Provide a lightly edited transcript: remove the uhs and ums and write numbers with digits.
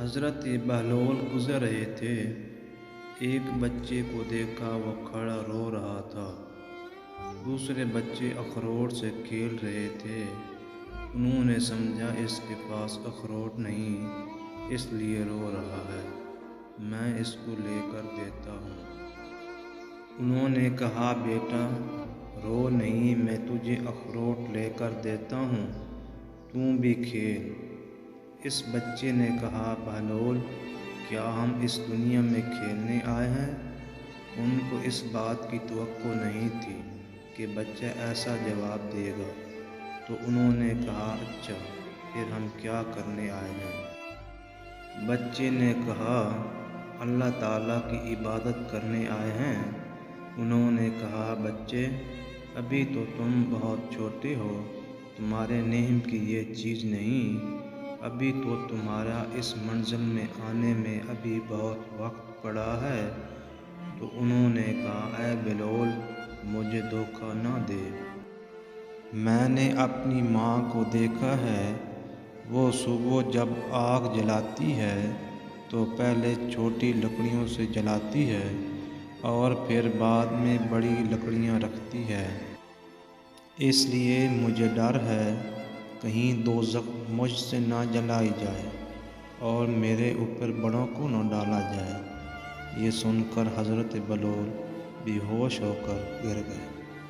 حضرت بہلول گزر رہے تھے۔ ایک بچے کو دیکھا، وہ کھڑا رو رہا تھا۔ دوسرے بچے اخروٹ سے کھیل رہے تھے۔ انہوں نے سمجھا اس کے پاس اخروٹ نہیں، اس لیے رو رہا ہے، میں اس کو لے کر دیتا ہوں۔ انہوں نے کہا، بیٹا رو نہیں، میں تجھے اخروٹ لے کر دیتا ہوں، تم بھی کھیل۔ اس بچے نے کہا، بہلول کیا ہم اس دنیا میں کھیلنے آئے ہیں؟ ان کو اس بات کی توقع نہیں تھی کہ بچہ ایسا جواب دے گا، تو انہوں نے کہا، اچھا پھر ہم کیا کرنے آئے ہیں؟ بچے نے کہا، اللہ تعالیٰ کی عبادت کرنے آئے ہیں۔ انہوں نے کہا، بچے ابھی تو تم بہت چھوٹے ہو، تمہارے نیم کی یہ چیز نہیں، ابھی تو تمہارا اس منزل میں آنے میں ابھی بہت وقت پڑا ہے۔ تو انہوں نے کہا، اے بہلول مجھے دھوکہ نہ دے۔ میں نے اپنی ماں کو دیکھا ہے، وہ صبح جب آگ جلاتی ہے تو پہلے چھوٹی لکڑیوں سے جلاتی ہے اور پھر بعد میں بڑی لکڑیاں رکھتی ہے۔ اس لیے مجھے ڈر ہے کہیں دوزخ مجھ سے نہ جلائی جائے اور میرے اوپر بڑوں کو نہ ڈالا جائے۔ یہ سن کر حضرت بہلول بے ہوش ہو کر گر گئے۔